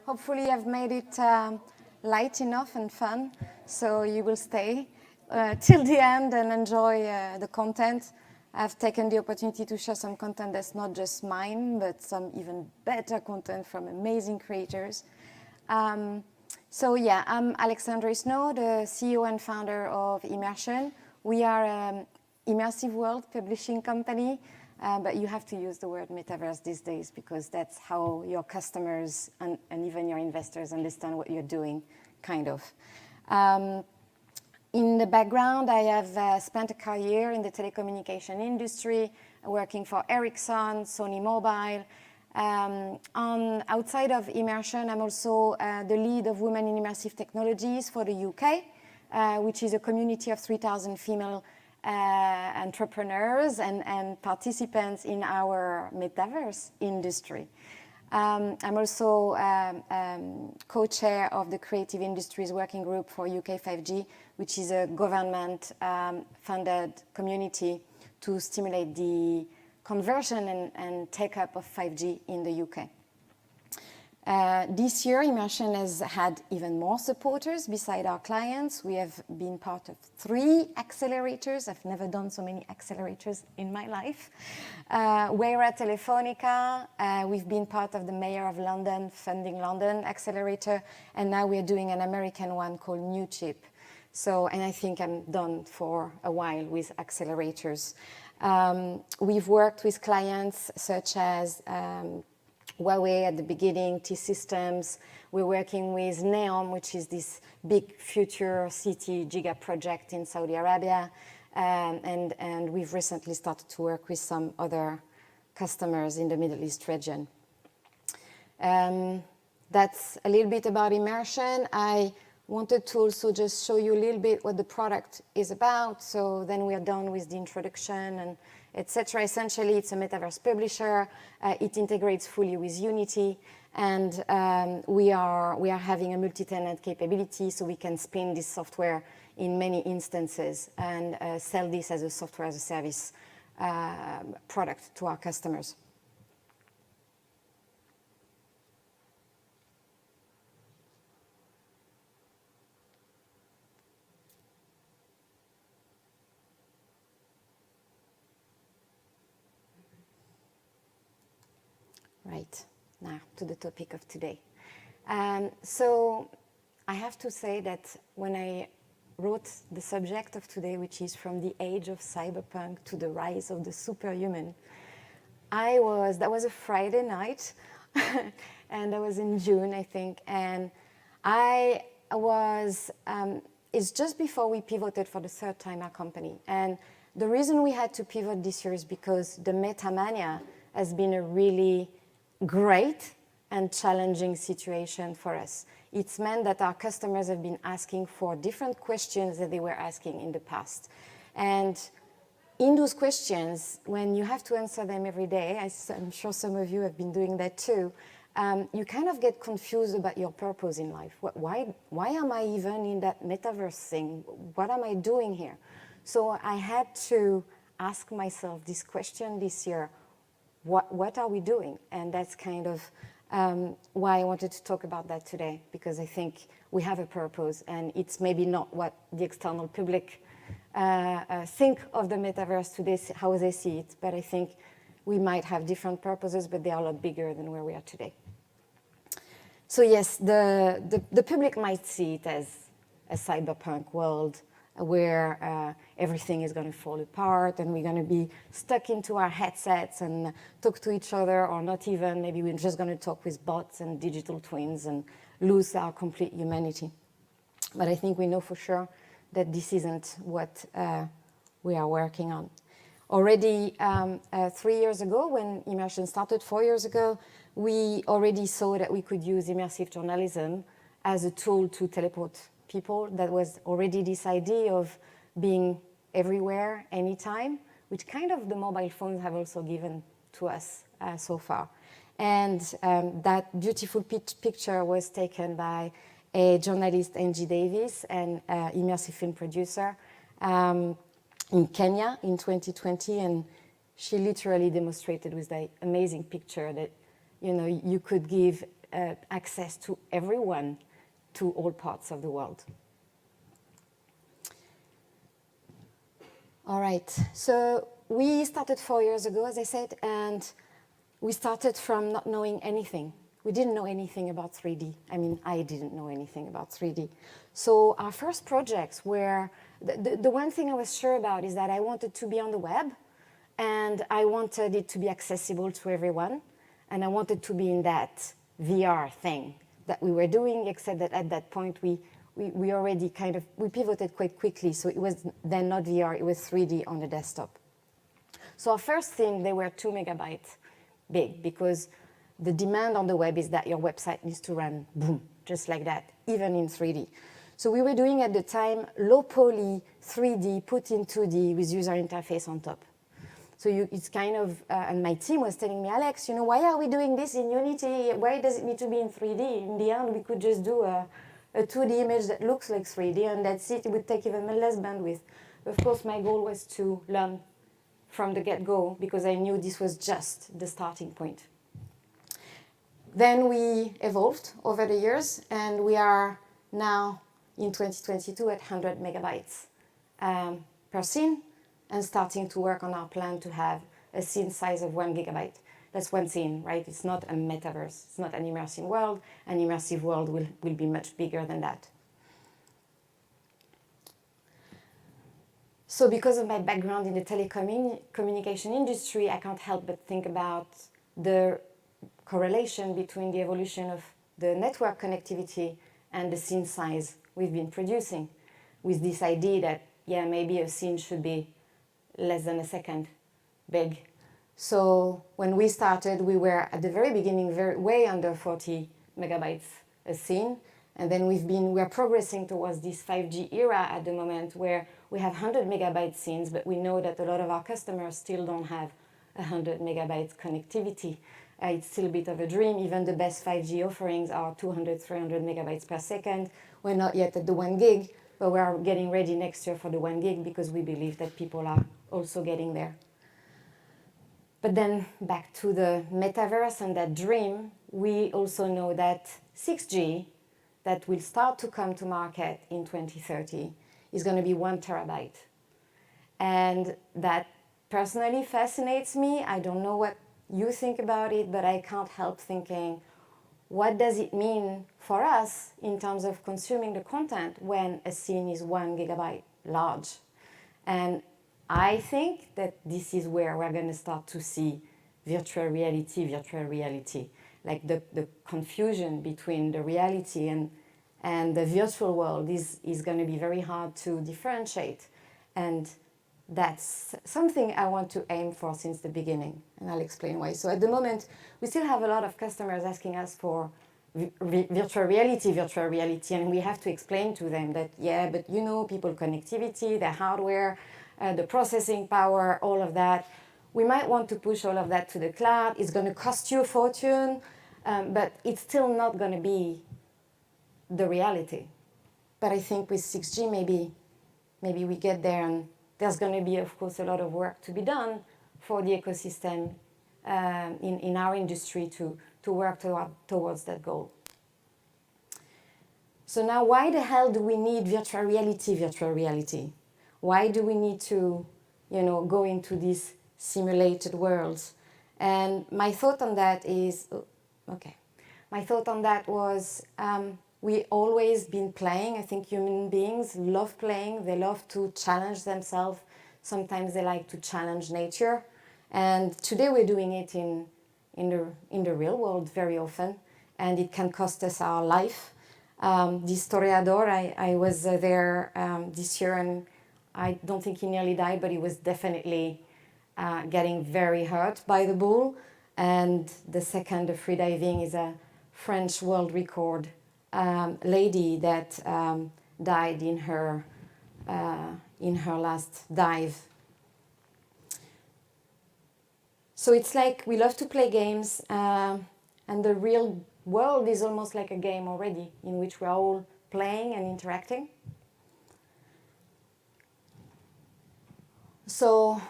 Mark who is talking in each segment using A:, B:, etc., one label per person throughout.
A: Hopefully I've made it light enough and fun, so you will stay till the end and enjoy the content. I've taken the opportunity to share some content that's not just mine, but some even better content from amazing creators. I'm Alexandra Hussenot, the CEO and founder of Immersionn. We are an immersive world publishing company, but you have to use the word metaverse these days because that's how your customers and even your investors understand what you're doing, kind of. In the background, I have spent a career in the telecommunication industry, working for Ericsson, Sony Mobile. Outside of Immersionn, I'm also the lead of Women in Immersive Technologies for the UK, which is a community of 3,000 female entrepreneurs and participants in our metaverse industry. I'm also co-chair of the Creative Industries Working Group for UK 5G, which is a government-funded community to stimulate the conversion and take-up of 5G in the UK. This year, Immersionn has had even more supporters beside our clients. We have been part of 3 accelerators. I've never done so many accelerators in my life. Wayra Telefonica, we've been part of the Mayor of London, Funding London accelerator, and now we're doing an American one called New Chip. And I think I'm done for a while with accelerators. We've worked with clients such as Huawei at the beginning, T-Systems. We're working with NEOM, which is this big future city giga project in Saudi Arabia. And we've recently started to work with some other customers in the Middle East region. That's a little bit about Immersionn. I wanted to also just show you a little bit what the product is about. So then we are done with the introduction and etc. Essentially, it's a metaverse publisher. It integrates fully with Unity, and we are having a multi-tenant capability, so we can spin this software in many instances and sell this as a software as a service product to our customers. Right, now to the topic of today. So I have to say that when I wrote the subject of today, which is from the age of cyberpunk to the rise of the superhuman, that was a Friday night, and that was in June, I think, and it's just before we pivoted for the 3rd time our company. And the reason we had to pivot this year is because the metamania has been a really great and challenging situation for us. It's meant that our customers have been asking for different questions that they were asking in the past. And in those questions, when you have to answer them every day, I'm sure some of you have been doing that too, you kind of get confused about your purpose in life. Why am I even in that metaverse thing? What am I doing here? So I had to ask myself this question this year. What are we doing? And that's kind of why I wanted to talk about that today, because I think we have a purpose, and it's maybe not what the external public think of the metaverse today, how they see it, but I think we might have different purposes, but they are a lot bigger than where we are today. So yes, the public might see it as a cyberpunk world, where everything is going to fall apart and we're going to be stuck into our headsets and talk to each other, or not even, maybe we're just going to talk with bots and digital twins and lose our complete humanity. But I think we know for sure that this isn't what we are working on. Already 3 years ago, when Immersionn started 4 years ago, we already saw that we could use immersive journalism as a tool to teleport people. That was already this idea of being everywhere, anytime, which kind of the mobile phones have also given to us so far. And that beautiful picture was taken by a journalist, Angie Davis, and immersive film producer in Kenya in 2020. And she literally demonstrated with that amazing picture that you could give access to everyone, to all parts of the world. All right, so we started 4 years ago, as I said, and we started from not knowing anything. We didn't know anything about 3D. I mean, I didn't know anything about 3D. So our first projects were, the one thing I was sure about is that I wanted to be on the web, and I wanted it to be accessible to everyone, and I wanted to be in that VR thing that we were doing, except that at that point we already we pivoted quite quickly, so it was then not VR, it was 3D on the desktop. So our first thing, they were 2 megabytes big, because the demand on the web is that your website needs to run, boom, just like that, even in 3D. So we were doing at the time low poly 3D put in 2D with user interface on top. So it's kind of, and my team was telling me, Alex, why are we doing this in Unity? Why does it need to be in 3D? In the end, we could just do a 2D image that looks like 3D, and that's it. It would take even less bandwidth. Of course, my goal was to learn from the get-go, because I knew this was just the starting point. Then we evolved over the years, and we are now in 2022 at 100 megabytes per scene, and starting to work on our plan to have a scene size of 1 gigabyte. That's one scene, right? It's not a metaverse. It's not an immersive world. An immersive world will be much bigger than that. So because of my background in the telecommunication industry, I can't help but think about the correlation between the evolution of the network connectivity and the scene size we've been producing, with this idea that, yeah, maybe a scene should be less than a second big. So when we started, we were at the very beginning way under 40 megabytes a scene, and then we're progressing towards this 5G era at the moment, where we have 100 megabyte scenes, but we know that a lot of our customers still don't have 100 megabytes connectivity. It's still a bit of a dream. Even the best 5G offerings are 200, 300 megabytes per second. We're not yet at the 1 gig, but we are getting ready next year for the 1 gig, because we believe that people are also getting there. But then back to the metaverse and that dream, we also know that 6G, that will start to come to market in 2030, is going to be 1 terabyte. And that personally fascinates me. I don't know what you think about it, but I can't help thinking, what does it mean for us in terms of consuming the content when a scene is 1 gigabyte large? And I think that this is where we're going to start to see virtual reality, like the confusion between the reality and the virtual world is going to be very hard to differentiate. And that's something I want to aim for since the beginning, and I'll explain why. So at the moment, we still have a lot of customers asking us for virtual reality, and we have to explain to them that, yeah, but people connectivity, the hardware, the processing power, all of that. We might want to push all of that to the cloud. It's going to cost you a fortune, but it's still not going to be the reality. But I think with 6G, maybe we get there, and there's going to be, of course, a lot of work to be done for the ecosystem in our industry to work towards that goal. So now, why the hell do we need virtual reality? Why do we need to, go into these simulated worlds? And my thought on that was, we always been playing. I think human beings love playing. They love to challenge themselves. Sometimes they like to challenge nature. And today we're doing it in the real world very often, and it can cost us our life. This Toreador, I was there this year, and I don't think he nearly died, but he was definitely getting very hurt by the bull. And the second, the freediving, is a French world record lady that died in her last dive. So it's like we love to play games, and the real world is almost like a game already, in which we're all playing and interacting. So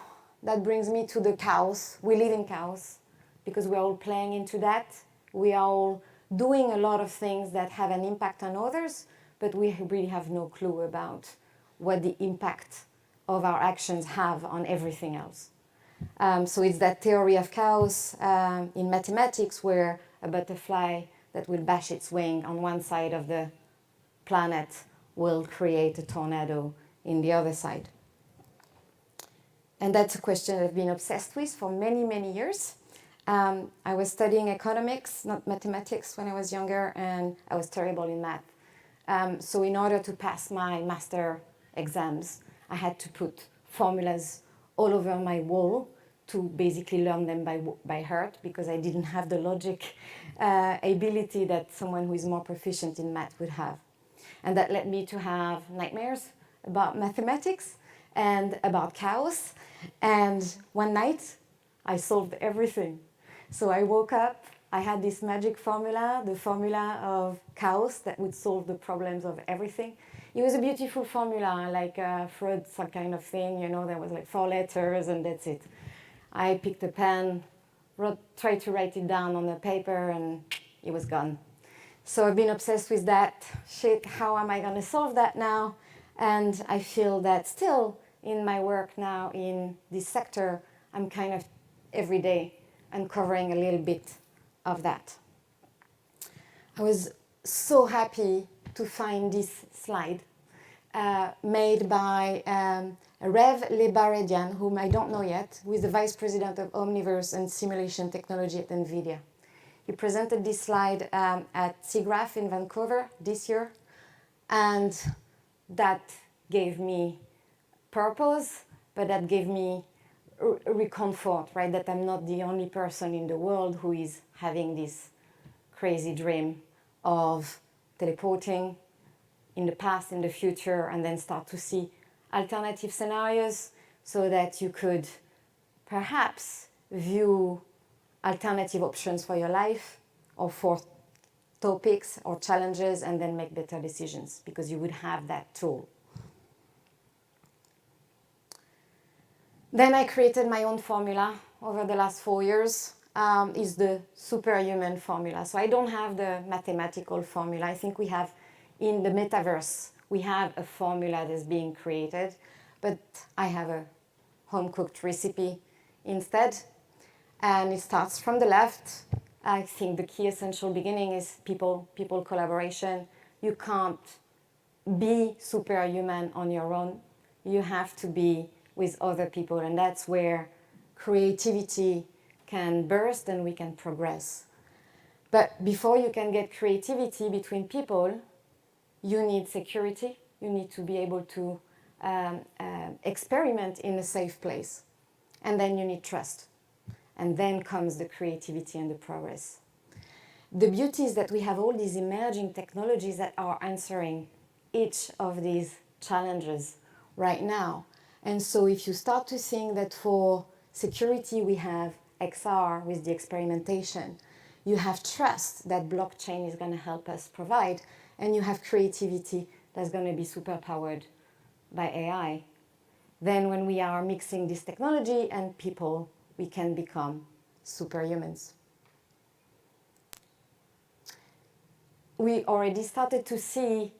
A: that brings me to the chaos. We live in chaos because we're all playing into that. We are all doing a lot of things that have an impact on others, but we really have no clue about what the impact of our actions have on everything else. So it's that theory of chaos in mathematics where a butterfly that will bash its wing on one side of the planet will create a tornado in the other side. And that's a question I've been obsessed with for many, many years. I was studying economics, not mathematics, when I was younger, and I was terrible in math. So in order to pass my master exams, I had to put formulas all over my wall to basically learn them by heart, because I didn't have the logic ability that someone who is more proficient in math would have. And that led me to have nightmares about mathematics and about chaos. And one night, I solved everything. So I woke up, I had this magic formula, the formula of chaos that would solve the problems of everything. It was a beautiful formula, like Freud, some kind of thing, you know, there was like 4 letters and that's it. I picked a pen, tried to write it down on the paper, and it was gone. So I've been obsessed with that. Shit, how am I going to solve that now? And I feel that still in my work now in this sector, I'm kind of every day uncovering a little bit of that. I was so happy to find this slide made by Rev Lebaredian, whom I don't know yet, who is the Vice President of Omniverse and Simulation Technology at NVIDIA. He presented this slide at SIGGRAPH in Vancouver this year, and that gave me purpose, but that gave me reconfort, right? That I'm not the only person in the world who is having this crazy dream of teleporting in the past, in the future, and then start to see alternative scenarios so that you could perhaps view alternative options for your life or for topics or challenges, and then make better decisions because you would have that tool. Then I created my own formula over the last 4 years. Is the superhuman formula. So I don't have the mathematical formula. I think we have in the metaverse, we have a formula that's being created, but I have a home-cooked recipe instead. And it starts from the left. I think the key essential beginning is people collaboration. You can't be superhuman on your own. You have to be with other people, and that's where creativity can burst and we can progress. But before you can get creativity between people, you need security. You need to be able to experiment in a safe place. And then you need trust. And then comes the creativity and the progress. The beauty is that we have all these emerging technologies that are answering each of these challenges right now. And so if you start to think that for security we have XR with the experimentation, you have trust that blockchain is going to help us provide, and you have creativity that's going to be superpowered by AI, then when we are mixing this technology and people, we can become superhumans. We already started to see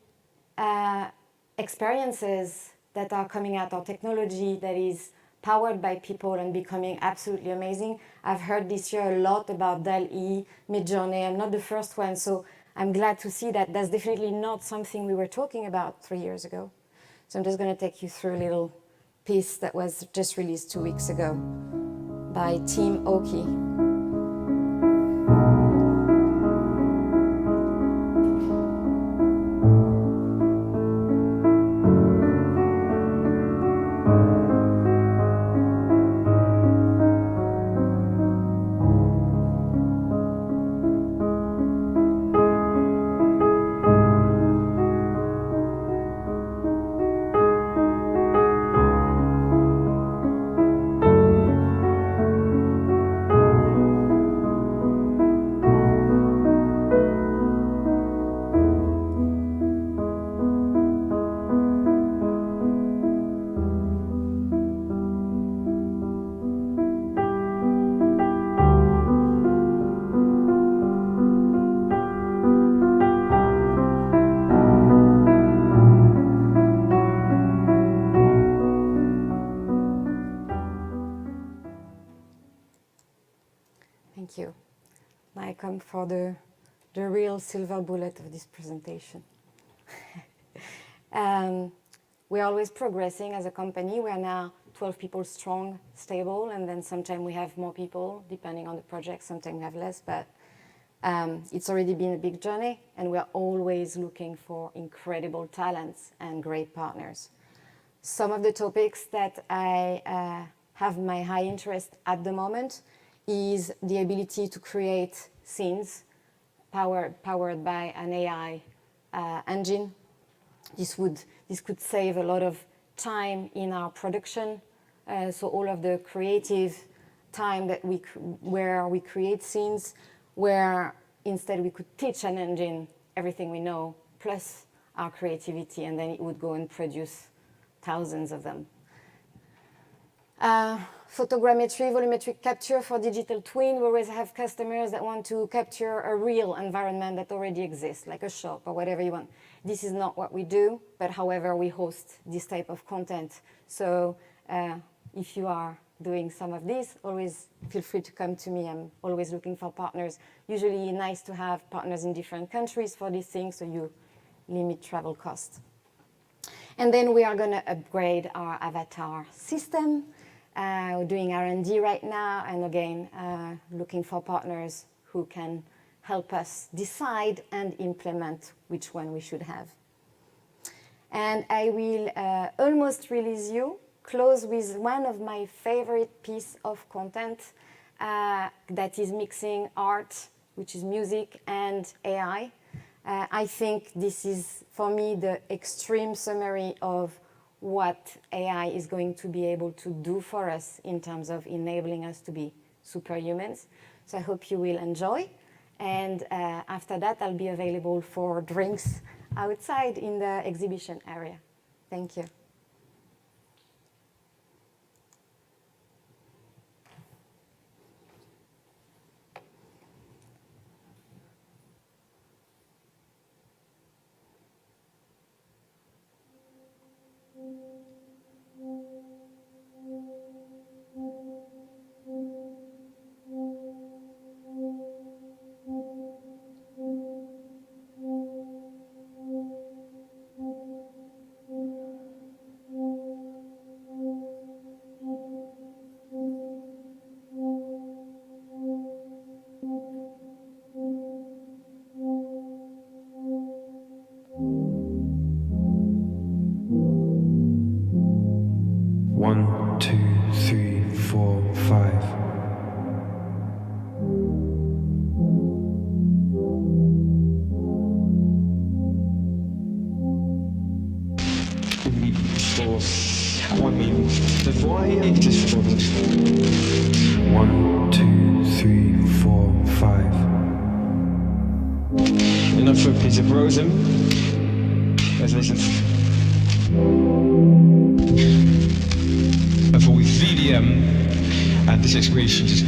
A: experiences that are coming out of technology that is powered by people and becoming absolutely amazing. I've heard this year a lot about DALL-E, Midjourney. I'm not the first one, so I'm glad to see that. That's definitely not something we were talking about 3 years ago. So I'm just going to take you through a little piece that was just released 2 weeks ago by Team Oki. I come for the real silver bullet of this presentation. We're always progressing as a company. We are now 12 people strong, stable, and then sometimes we have more people, depending on the project. Sometimes we have less, but it's already been a big journey, and we're always looking for incredible talents and great partners. Some of the topics that I have my high interest at the moment is the ability to create scenes powered by an AI engine. This could save a lot of time in our production. So all of the creative time that where we create scenes, where instead we could teach an engine everything we know plus our creativity, and then it would go and produce thousands of them. Photogrammetry, volumetric capture for digital twin. We always have customers that want to capture a real environment that already exists, like a shop or whatever you want. This is not what we do, but however, we host this type of content. So if you are doing some of this, always feel free to come to me. I'm always looking for partners. Usually nice to have partners in different countries for these things, so you limit travel costs. And then we are going to upgrade our avatar system. We're doing R&D right now, and again, looking for partners who can help us decide and implement which one we should have. And I will almost close with one of my favorite piece of content that is mixing art, which is music, and AI. I think this is, for me, the extreme summary of what AI is going to be able to do for us in terms of enabling us to be superhumans. So I hope you will enjoy. And after that, I'll be available for drinks outside in the exhibition area. Thank you.
B: Enough for a piece of rosum. For with VDM and this exhibition just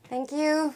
A: Thank you.